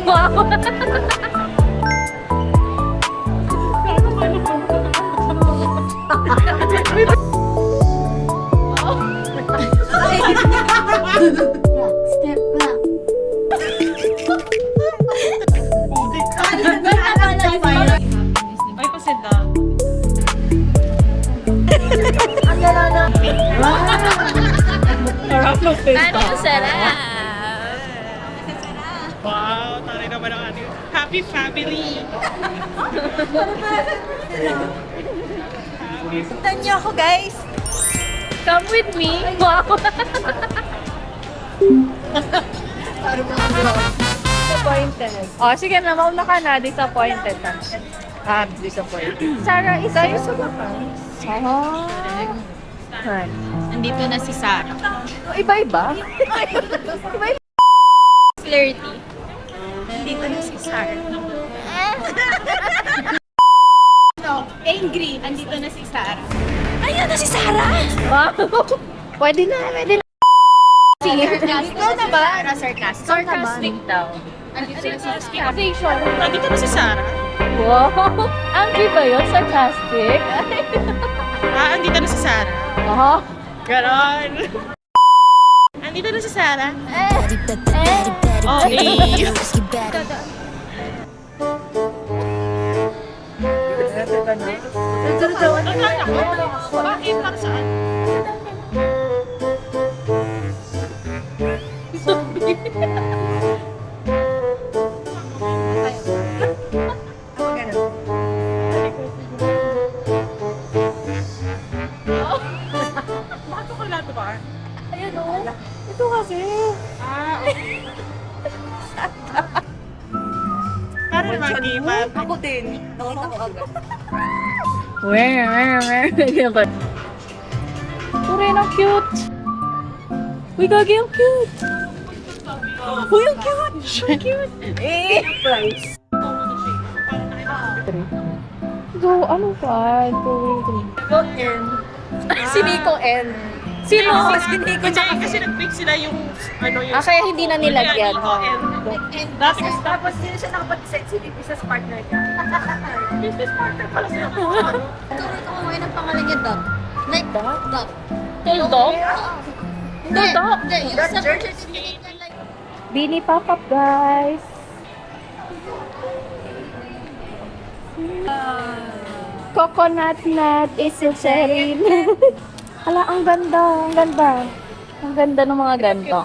Wow! Step back. Ay, pasenda. Harap ng pesta. Ano sarap? Wow, taray naman ang ating happy family. Puntan niyo ako, guys. Come with me. Wow! Disappointed. Oh, sige na, mauna ka na. Disappointed na. Disappointed. Sarah, isa yung sa bakas. Oh. Nandito na si Sarah. Iba-iba? Flirty. Nandito na si Sarah. No, angry. Nandito na si Sarah. Ayun na si Sarah! Wow! Pwede na, pwede na. Ikaw na ba? Sarah, sarcastic. Sarcastic daw. Nandito na si Sarah. Accusation. Nandito na si Sarah. Wow! Angry ba yun? Sarcastic? Andito na si Sarah. Oh. Ganon. Andito na si Sarah. Oh, Bakit? Para saan? Bakit ko lahat ba? Ayun o. Ito kasi. Okay. Para mag-iwan. Ako din. Nakita ko agad. Where? Turin, ang cute. Uy, gagi, ang cute. Uy, ang cute. Ang cute. Price. Go, ano pa? Go in. Si Nico N. Sino? Si Nico tsaka Kasi nag-pick sila yung ano yung Kaya hindi na nilagyan. Dati kasi Tapos hindi siya nakapag-set si business partner niya. business partner pala sila. Ito ko ngayon ang pangalan niya, Doc. Like, Doc. Tuldok? Tuldok? Hindi, yung sa church, like, Bini pop-up, guys. Coconut nut is a cherry. Hala, ang ganda. Ang ganda. Ang ganda ng mga ganito.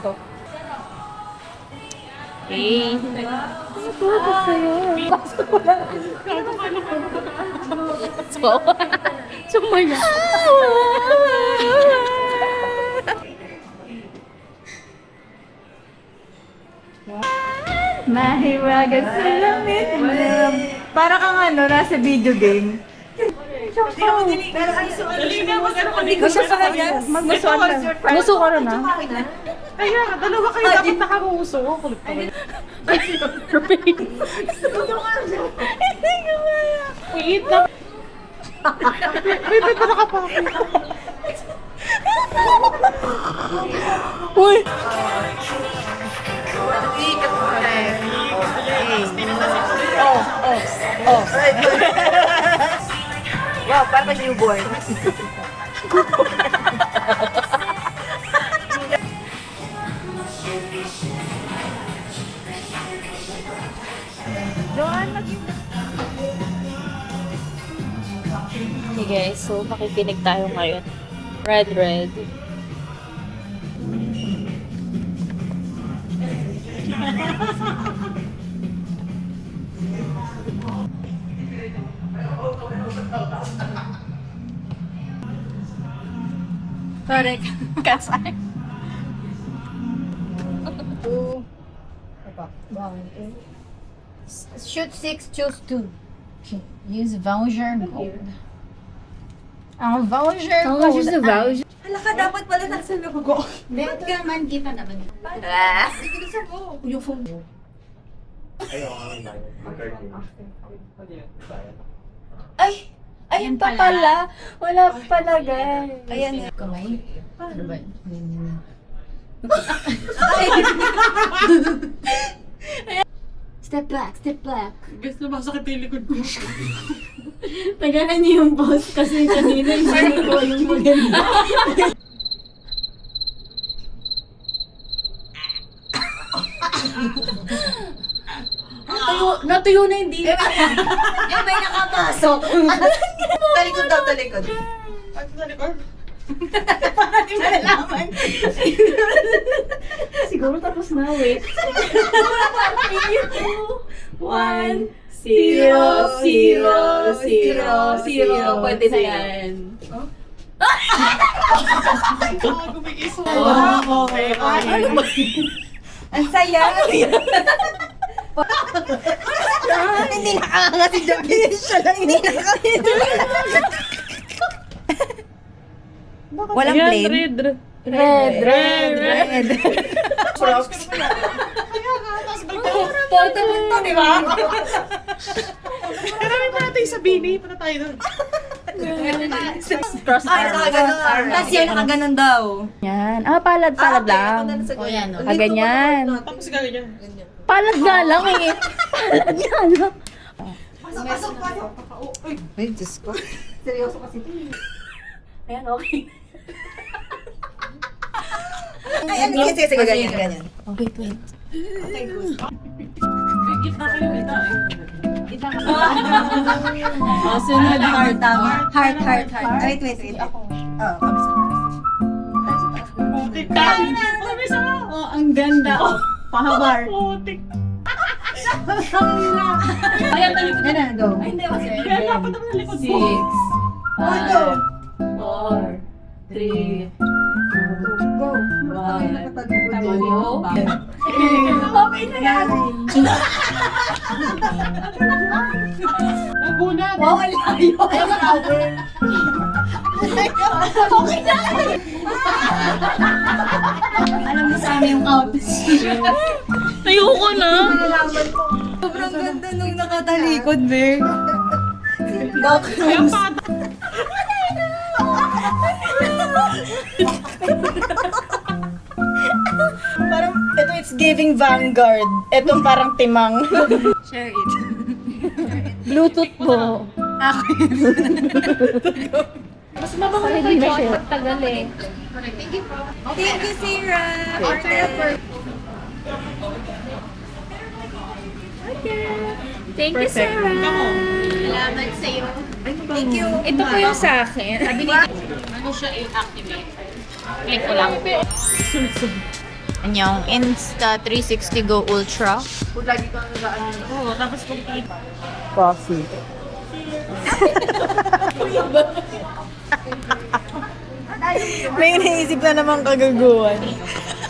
Hey. Ano to? Gusto yun. So, sumaya. Mahiwaga sa lamit mo. Para kang ano, nasa video game. Dali na, mag-ano ka dito. Gusto sa kanya. Gusto ka rin ah. Kaya, dalawa kayo dapat nakamuso. Kulit pa rin. Wait na. Wait pa nakapakit. Uy! Wow, parang newborn. Okay guys, so makikinig tayo ngayon. Red. correct. Kasay. Shoot 6, choose 2. Okay. Use voucher gold. Ang voucher How gold. much is the voucher? Hala ka, dapat pala nasa logo. Bet ka man, kita naman. Yung phone. Ay! Ayun pa pala. Wala pa palagay. Ayan. Kamay. Ano ba? Step back, step back. Guys, namasakit yung likod ko. Tagalan niyo yung boss kasi kanina hindi ko yung maganda. Natuyo na hindi. Yung may nakapasok. Talikod daw, talikod. Ano sa likod? Paano di malalaman? Siguro tapos na, wait. 1, 0, 0, 0, 0. Pwede na yan. Gumigis mo. Okay. Ang saya. Hindi nakakanga si David. Siya lang hindi nakakanga. Walang blame. Red. Props. Toto to, di ba? Karami pa natin sa Bini. Punta tayo doon. Cross Ay, nakaganon. Tapos yun, nakaganon daw. Yan. Palad lang. O yan, o. Ganyan. Tapos gagawin niya. Palad nga lang eh. Palad nga lang. Pasok. Ay, Diyos ko. Seryoso kasi ito. Ayan, okay. Ay, ano? Sige, ganyan. Okay, wait. Sunod Heart, tama. Heart. Ay, wait. Oo, kami sa Putik ka. Mabis mo. Oh, ang ganda. Oh, pahabar. Putik. Ayan, talikod. Yan na, go. Ay, hindi kasi. Kaya dapat naman sa likod 6, mo. 5, 4, 3, Go. 1. Tayo. Okay na yan. Nagulat. Wow, ang layo. Okay na. Alam mo sa amin yung count. Tayo ko na. Sobrang ganda nung nakatalikod, Meg. Kaya pa. Parang, ito it's giving Vanguard. Ito parang timang. Share it. Bluetooth mo. Mas mabango Sorry, ito di na yung share. pagtagal eh. Thank you, Sarah. Thank you, Sarah. Salamat sa'yo. Thank you. Ito po yung sa akin. Ano siya i-activate? Click ko lang. Anyong Insta360 Go Ultra. Oo, tapos kung Coffee. May naisip na namang kagaguhan.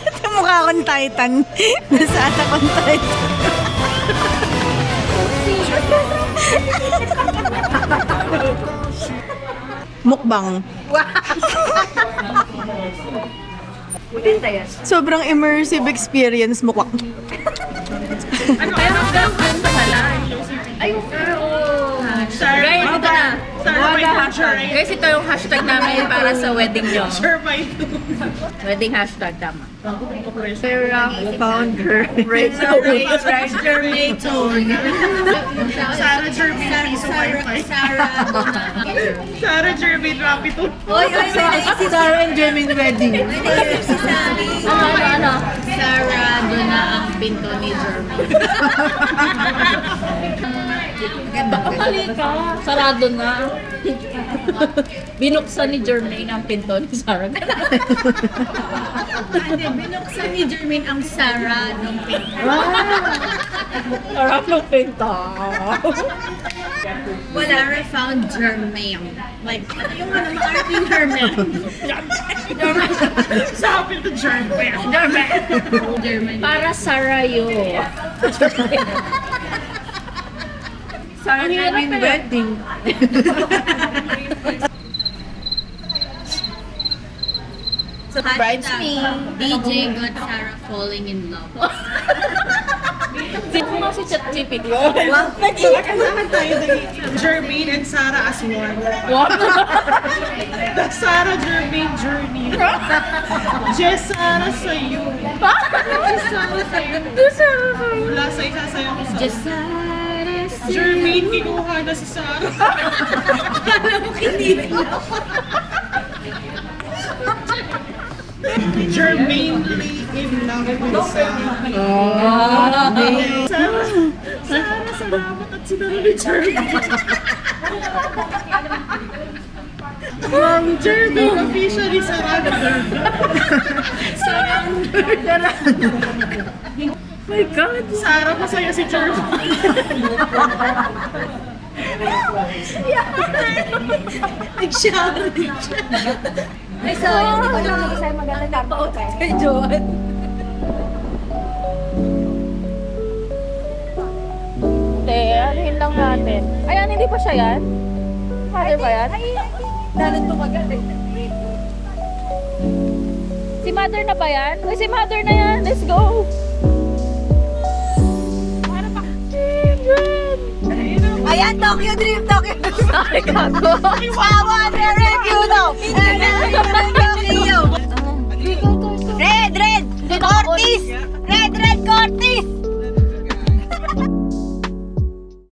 Ito mukha akong Titan. Nasaan akong Titan. Mukbang. Sobrang immersive experience mukbang. Kaya hanggang sa pala. Guys, ito na. Guys, ito yung hashtag namin para sa wedding nyo. sure by two. Wedding hashtag, tama. Sarah found her. Sarah Jermaine Wifi. Sarah Jermaine Rapito. Si Sarah and Jermaine wedding. Ano? Sarah, doon na ang pinto ni Jermaine. Mali ka. Sarado na. Binuksan ni Jermaine ang pinto ni Sarah. Hindi, binuksan ni Jermaine ang Sarah ng pinto. Sarap ng pinto. Sarah found Jermaine. Like, yung ano, maarting Jermaine. Sabi to Jermaine. Jermaine. Para Sarayo. Sarah Jermaine wedding. Bridesmaid. DJ got Sarah falling in love. Sino nga si ChatGPT? Nagkakasahan tayo ng Jermaine and Sarah as one. What? The Sarah Jermaine journey. Jess Sarah sa'yo. Jess Sarah sa'yo. Wala sa isa sa'yo ko sa... Jermaine, kinuha na si Sarah. Kala mo kinito. Jermaine Lee in love with Sarah. Sarah, salamat at sinaro ni Jermaine. Jermaine officially surrendered. My God! Sarah, masaya si Jermaine. Nag-shower din siya. Ay, so, hindi ko lang mag-isay maganda tapos kay Joan. Hindi, anuhin lang natin. Ayan, hindi pa siya yan? Mother ba yan? Dalan tumagal eh. Si Mother na ba yan? Uy, si Mother na yan! Let's go! Ayan, Tokyo Dream, Tokyo Dream. Ay, gago! I want to review now.